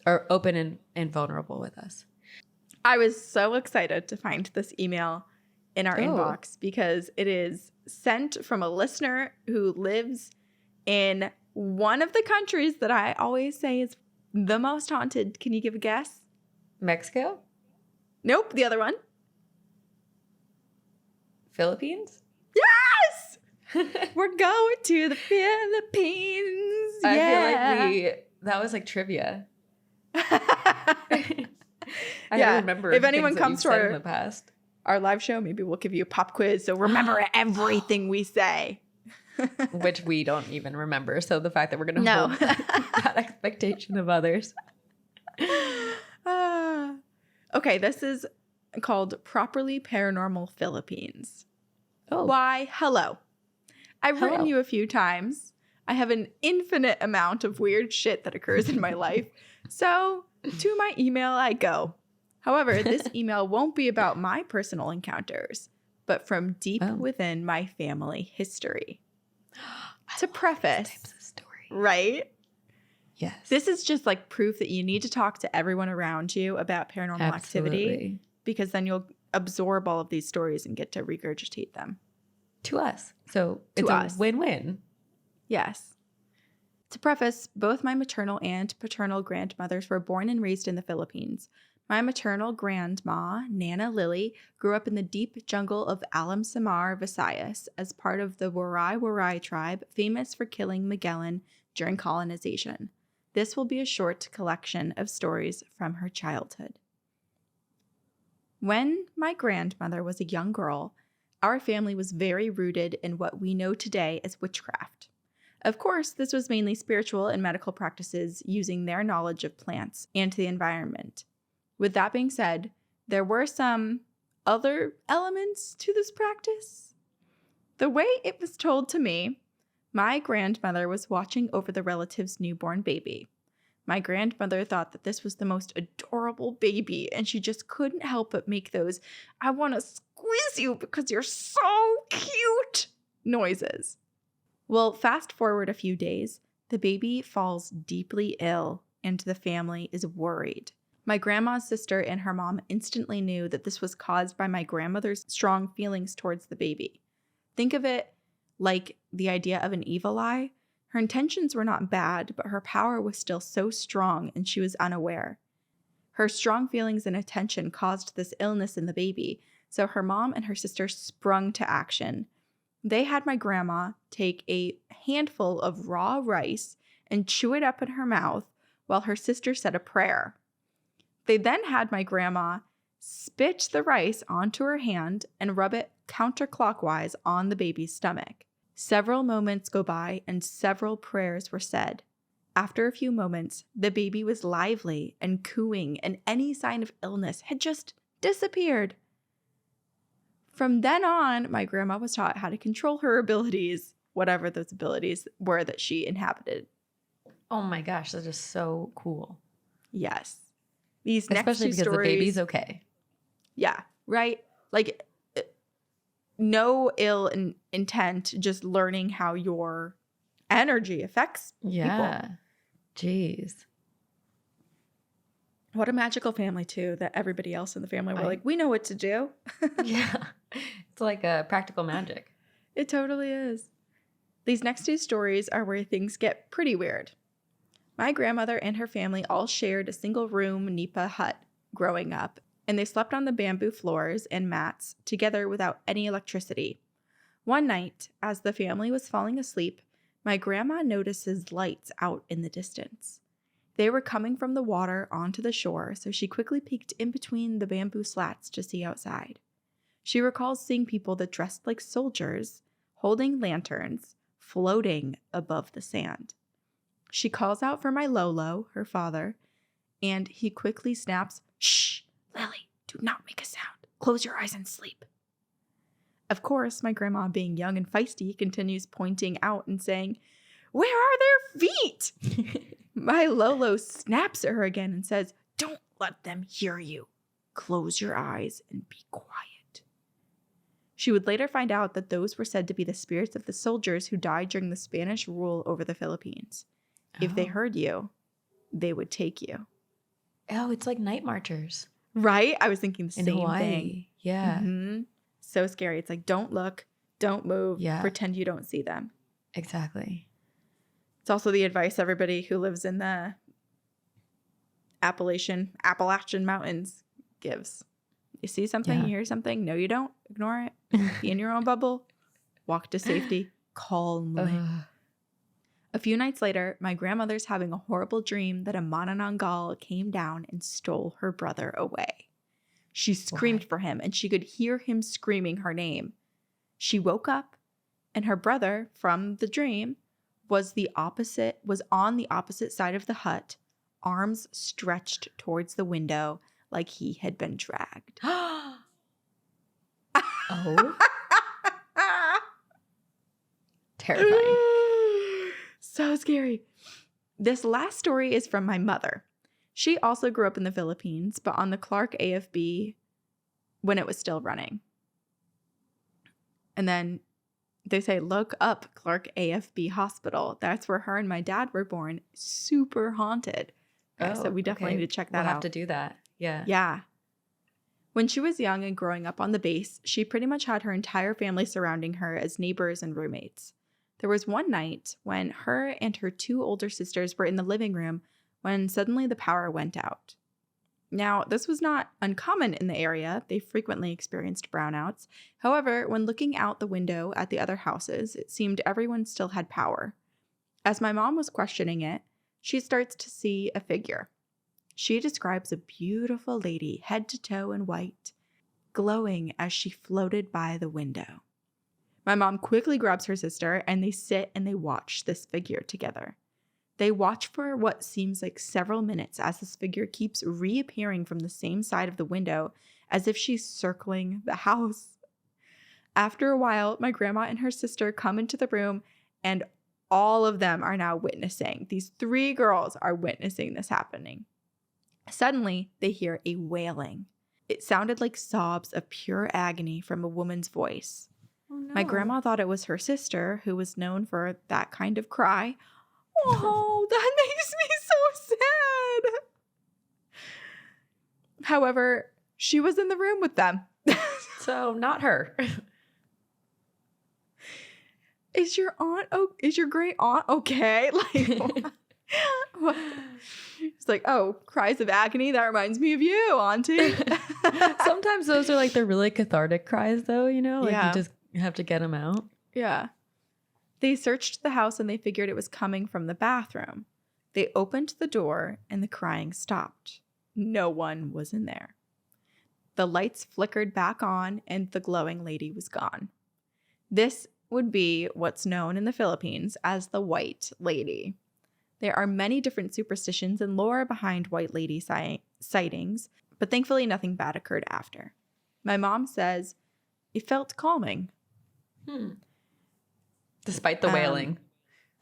Or open and vulnerable with us. I was so excited to find this email in our inbox because it is sent from a listener who lives in one of the countries that I always say is the most haunted. Can you give a guess? Mexico? Nope, the other one. Philippines? Yes! We're going to the Philippines. I feel like that was like trivia. I don't remember if anyone comes to in the past. Our live show, maybe we'll give you a pop quiz. So remember everything we say. Which we don't even remember. So the fact that we're going to hold that expectation of others. Okay, this is called Properly Paranormal Philippines. Oh. Why, hello. I've written you a few times. I have an infinite amount of weird shit that occurs in my life. So to my email I go. However, this email won't be about my personal encounters, but from deep within my family history. To preface, types of story. Right? Yes. This is just like proof that you need to talk to everyone around you about paranormal activity, because then you'll absorb all of these stories and get to regurgitate them. To us. So it's a win-win. Yes. To preface, both my maternal and paternal grandmothers were born and raised in the Philippines. My maternal grandma, Nana Lily, grew up in the deep jungle of Alam Samar, Visayas, as part of the Waray tribe, famous for killing Magellan during colonization. This will be a short collection of stories from her childhood. When my grandmother was a young girl, our family was very rooted in what we know today as witchcraft. Of course, this was mainly spiritual and medical practices using their knowledge of plants and the environment. With that being said, there were some other elements to this practice. The way it was told to me, my grandmother was watching over the relative's newborn baby. My grandmother thought that this was the most adorable baby, and she just couldn't help but make those, "I want to squeeze you because you're so cute" noises. Well, fast forward a few days, the baby falls deeply ill, and the family is worried. My grandma's sister and her mom instantly knew that this was caused by my grandmother's strong feelings towards the baby. Think of it like the idea of an evil eye. Her intentions were not bad, but her power was still so strong and she was unaware. Her strong feelings and attention caused this illness in the baby, so her mom and her sister sprung to action. They had my grandma take a handful of raw rice and chew it up in her mouth while her sister said a prayer. They then had my grandma spit the rice onto her hand and rub it counterclockwise on the baby's stomach. Several moments go by and several prayers were said. After a few moments, the baby was lively and cooing, and any sign of illness had just disappeared. From then on, my grandma was taught how to control her abilities, whatever those abilities were that she inhabited. Oh my gosh, that is so cool. Yes. These next Especially two because stories, the baby's okay. Yeah, right? Like, no ill intent, just learning how your energy affects people. Jeez. What a magical family, too, that everybody else in the family were like, we know what to do. Yeah. It's like a practical magic. It totally is. These next two stories are where things get pretty weird. My grandmother and her family all shared a single-room nipa hut growing up, and they slept on the bamboo floors and mats together without any electricity. One night, as the family was falling asleep, my grandma notices lights out in the distance. They were coming from the water onto the shore, so she quickly peeked in between the bamboo slats to see outside. She recalls seeing people that dressed like soldiers, holding lanterns, floating above the sand. She calls out for my Lolo, her father, and he quickly snaps, "Shh, Lily, do not make a sound. Close your eyes and sleep." Of course, my grandma, being young and feisty, continues pointing out and saying, "Where are their feet?" My Lolo snaps at her again and says, "Don't let them hear you. Close your eyes and be quiet." She would later find out that those were said to be the spirits of the soldiers who died during the Spanish rule over the Philippines. If they heard you, they would take you. Oh, it's like night marchers. Right? I was thinking the In same Hawaii. thing. Yeah. Mm-hmm. So scary. It's like, don't look, don't move, pretend you don't see them. Exactly. It's also the advice everybody who lives in the Appalachian Mountains gives. You see something, you hear something, no you don't, ignore it. Be in your own bubble. Walk to safety calmly. A few nights later, my grandmother's having a horrible dream that a Manananggal came down and stole her brother away. She screamed for him, and she could hear him screaming her name. She woke up, and her brother from the dream was on the opposite side of the hut, arms stretched towards the window like he had been dragged. Oh. Terrifying. So scary. This last story is from my mother. She also grew up in the Philippines, but on the Clark AFB when it was still running. And then they say, look up Clark AFB Hospital. That's where her and my dad were born. Super haunted. So we definitely need to check that out. We'll have to do that. Yeah. Yeah. When she was young and growing up on the base, she pretty much had her entire family surrounding her as neighbors and roommates. There was one night when her and her 2 older sisters were in the living room when suddenly the power went out. Now, this was not uncommon in the area. They frequently experienced brownouts. However, when looking out the window at the other houses, it seemed everyone still had power. As my mom was questioning it, she starts to see a figure. She describes a beautiful lady, head to toe in white, glowing as she floated by the window. My mom quickly grabs her sister, and they sit and they watch this figure together. They watch for what seems like several minutes as this figure keeps reappearing from the same side of the window as if she's circling the house. After a while, my grandma and her sister come into the room, and all of them are now witnessing. These 3 girls are witnessing this happening. Suddenly, they hear a wailing. It sounded like sobs of pure agony from a woman's voice. Oh, no. My grandma thought it was her sister, who was known for that kind of cry. Oh, that makes me so sad. However, she was in the room with them. So not her. Is your great aunt okay? Like, what? It's like, oh, cries of agony. That reminds me of you, Auntie. Sometimes those are like the really cathartic cries, though, you know? Like you just have to get them out. Yeah. They searched the house and they figured it was coming from the bathroom. They opened the door and the crying stopped. No one was in there. The lights flickered back on and the glowing lady was gone. This would be what's known in the Philippines as the White Lady. There are many different superstitions and lore behind White Lady sightings, but thankfully nothing bad occurred after. My mom says it felt calming. Despite the wailing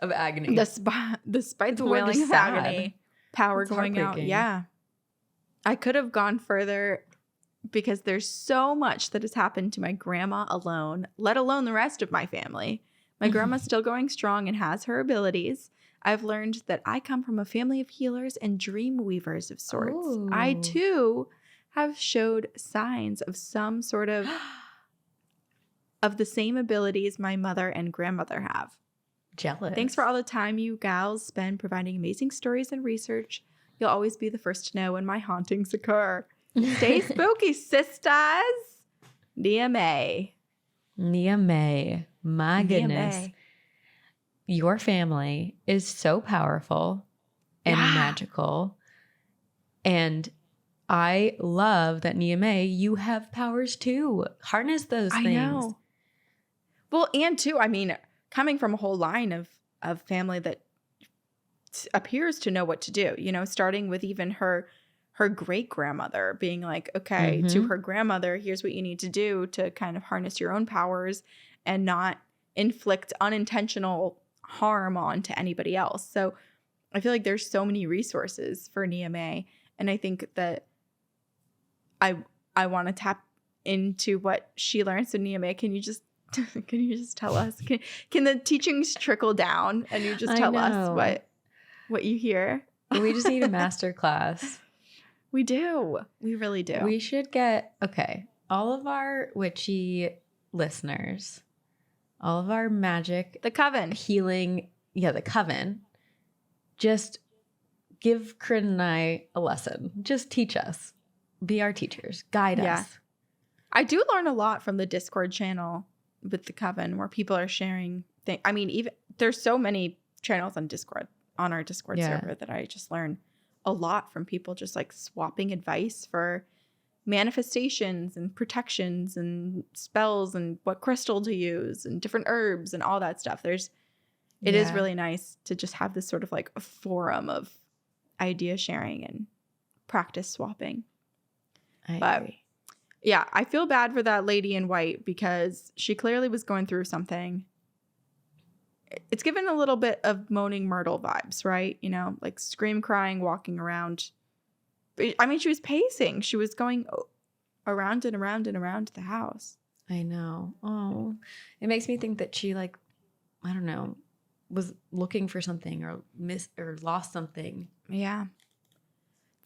of agony. Despite the wailing of agony. Power going out. Yeah. I could have gone further because there's so much that has happened to my grandma alone, let alone the rest of my family. My grandma's still going strong and has her abilities. I've learned that I come from a family of healers and dream weavers of sorts. Ooh. I, too, have showed signs of some sort of the same abilities my mother and grandmother have. Jealous. Thanks for all the time you gals spend providing amazing stories and research. You'll always be the first to know when my hauntings occur. Stay spooky, sisters. Nia May. Nia May. My goodness. May. Your family is so powerful and magical. And I love that, Nia May, you have powers too. Harness those things. I know. Well, and too, I mean, coming from a whole line of family that appears to know what to do, you know, starting with even her great grandmother being like, okay, to her grandmother, here's what you need to do to kind of harness your own powers and not inflict unintentional harm onto anybody else. So I feel like there's so many resources for Nia May, and I think that I want to tap into what she learned. So Nia May, can you just tell us? Can the teachings trickle down and you just tell us what you hear? We just need a master class. We do. We really do. We should get, all of our witchy listeners, all of our magic, the coven, healing, the coven, just give Corinne and I a lesson. Just teach us. Be our teachers. Guide us. I do learn a lot from the Discord channel with the coven where people are sharing things. I mean, even there's so many channels on Discord, on our Discord server, that I just learn a lot from people just like swapping advice for manifestations and protections and spells and what crystal to use and different herbs and all that stuff. It is really nice to just have this sort of like a forum of idea sharing and practice swapping. I agree. Yeah, I feel bad for that lady in white because she clearly was going through something. It's given a little bit of Moaning Myrtle vibes, right? You know, like scream crying, walking around. I mean, she was pacing. She was going around and around and around the house. I know. Oh, it makes me think that she, like, I don't know, was looking for something or missed or lost something. Yeah.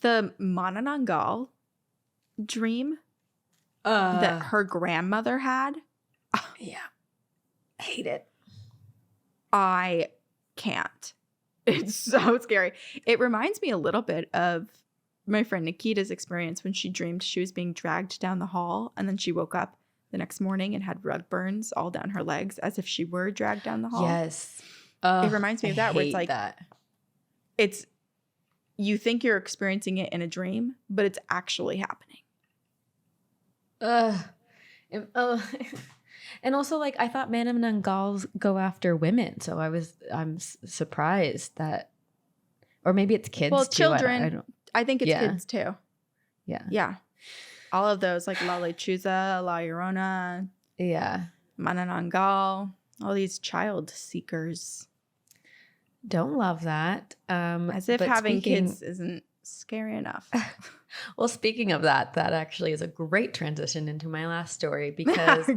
The Manananggal dream that her grandmother had. Yeah. I hate it. I can't. It's so scary. It reminds me a little bit of my friend Nikita's experience when she dreamed she was being dragged down the hall and then she woke up the next morning and had rug burns all down her legs as if she were dragged down the hall. Yes. It reminds me of that where it's like you think you're experiencing it in a dream, but it's actually happening. And also, like, I thought Manananggals go after women, so I'm surprised that, or maybe it's kids. Well, too. children. I think it's kids too. Yeah. Yeah. All of those, like La Lechuza, La Llorona. Yeah. Manananggal. All these child seekers. Don't love that. As if having kids isn't scary enough. Well, speaking of that actually is a great transition into my last story because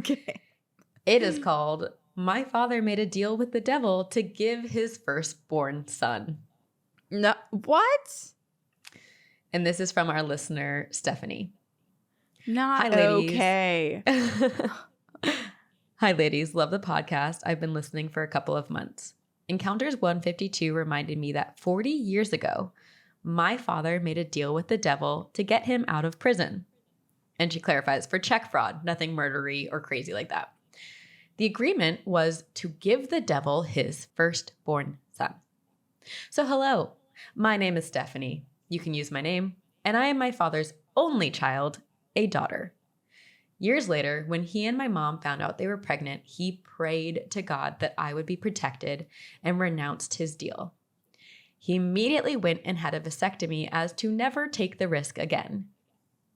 it is called My Father Made a Deal with the Devil to Give His Firstborn Son. No, what? And this is from our listener, Stephanie. Not Hi, ladies. Okay. Hi, ladies. Love the podcast. I've been listening for a couple of months. Encounters 152 reminded me that 40 years ago, my father made a deal with the devil to get him out of prison. And she clarifies, for check fraud, nothing murdery or crazy like that. The agreement was to give the devil his firstborn son. So hello, my name is Stephanie. You can use my name. And I am my father's only child, a daughter. Years later, when he and my mom found out they were pregnant, he prayed to God that I would be protected and renounced his deal. He immediately went and had a vasectomy as to never take the risk again.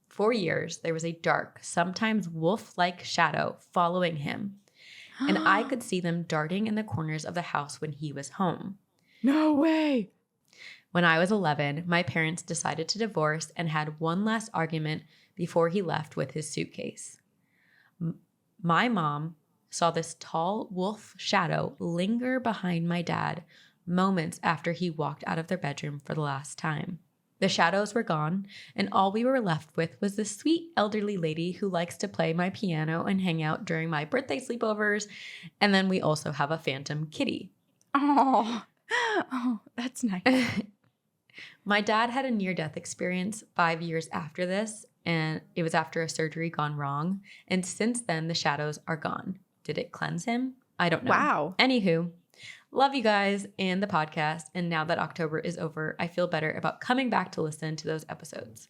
For years, there was a dark, sometimes wolf-like shadow following him, and I could see them darting in the corners of the house when he was home. No way. When I was 11, my parents decided to divorce and had one last argument before he left with his suitcase. My mom saw this tall wolf shadow linger behind my dad moments after he walked out of their bedroom for the last time. The shadows were gone, and all we were left with was this sweet elderly lady who likes to play my piano and hang out during my birthday sleepovers, and then we also have a phantom kitty. Oh, that's nice. My dad had a near-death experience 5 years after this, and it was after a surgery gone wrong, and since then the shadows are gone. Did it cleanse him? I don't know. Wow. Anywho, love you guys and the podcast, and now that October is over, I feel better about coming back to listen to those episodes.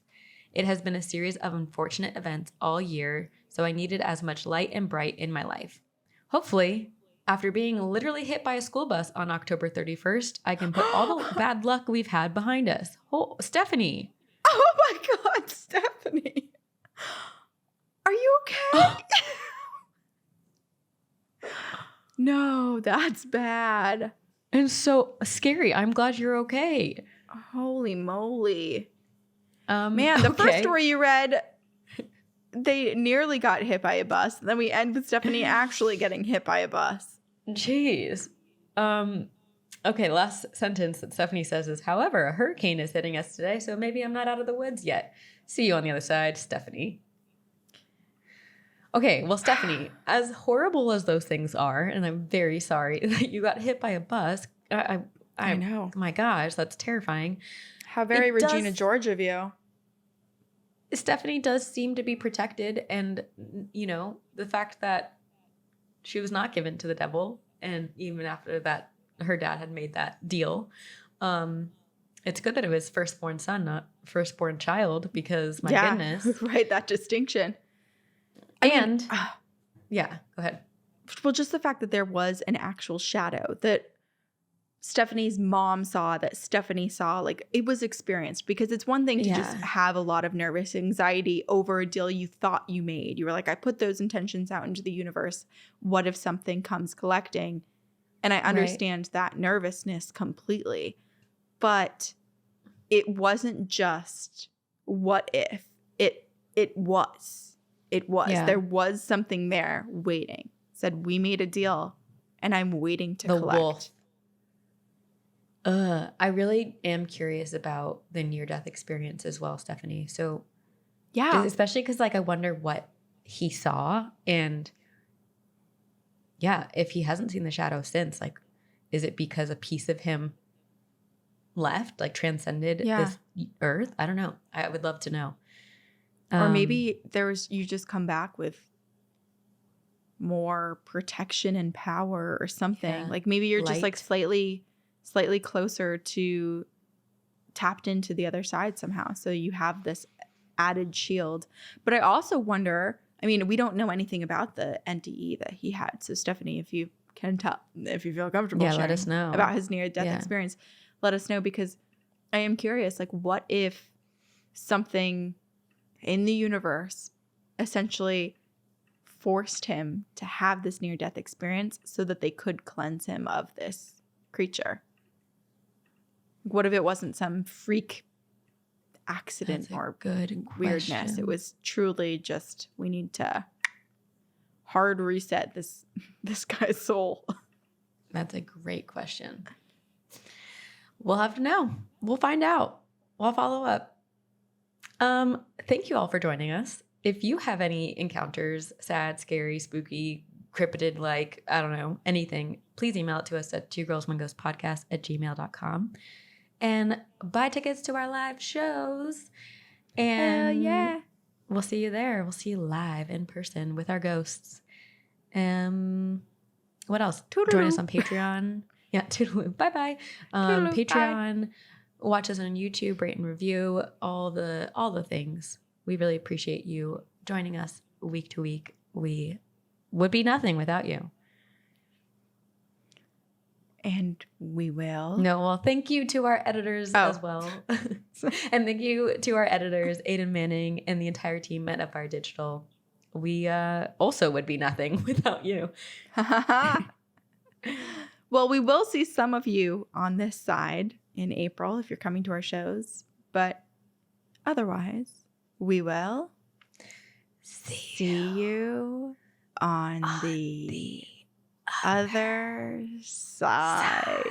It has been a series of unfortunate events all year, so I needed as much light and bright in my life. Hopefully, after being literally hit by a school bus on October 31st, I can put all the bad luck we've had behind us. Oh, Stephanie. Oh my God, Stephanie. Are you okay? No, that's bad. And so scary. I'm glad you're okay. Holy moly. Man, the first story you read, they nearly got hit by a bus. Then we end with Stephanie actually getting hit by a bus. Jeez. Okay, last sentence that Stephanie says is, however, a hurricane is hitting us today, so maybe I'm not out of the woods yet. See you on the other side, Stephanie. Okay, well, Stephanie, as horrible as those things are, and I'm very sorry that you got hit by a bus. I know. My gosh, that's terrifying. How very Regina George of you. Stephanie does seem to be protected, and, you know, the fact that she was not given to the devil, and even after that, her dad had made that deal. It's good that it was firstborn son, not firstborn child, because my goodness. Right, that distinction. Yeah, go ahead. Well, just the fact that there was an actual shadow that Stephanie's mom saw, that Stephanie saw, like, it was experienced, because it's one thing to just have a lot of nervous anxiety over a deal you thought you made. You were like, I put those intentions out into the universe. What if something comes collecting? And I understand that nervousness completely. But it wasn't just what if. It was. It was. Yeah. There was something there waiting. Said, we made a deal, and I'm waiting to collect. Wolf. I really am curious about the near-death experience as well, Stephanie. So, yeah. Especially because, like, I wonder what he saw, and yeah, if he hasn't seen the shadow since, like, is it because a piece of him left, like, transcended this earth? I don't know. I would love to know. Or maybe you just come back with more protection and power or something. Yeah. Like, maybe you're just like slightly closer to tapped into the other side somehow. So you have this added shield. But I also wonder, I mean, we don't know anything about the NDE that he had. So Stephanie, if you can tell, if you feel comfortable sharing let us know about his near-death experience, let us know, because I am curious, like, what if something in the universe essentially forced him to have this near-death experience so that they could cleanse him of this creature? What if it wasn't some freak accident or good weirdness? Question. It was truly just, we need to hard reset this guy's soul. That's a great question. We'll have to know. We'll find out. We'll follow up. Thank you all for joining us. If you have any encounters, sad, scary, spooky, cryptid, like, I don't know, anything, please email it to us at twogirlsoneghostpodcast@gmail.com. And buy tickets to our live shows. And we'll see you there. We'll see you live in person with our ghosts. What else? Toodaloo. Join us on Patreon. Yeah, toodaloo. Bye-bye. Patreon. Bye. Watch us on YouTube, rate and review, all the things. We really appreciate you joining us week to week. We would be nothing without you. And we will. No, well, thank you to our editors as well. And thank you to our editors, Aiden Manning, and the entire team at Empire Digital. We also would be nothing without you. Well, we will see some of you on this side in April if you're coming to our shows. But otherwise, we will see you on the other side.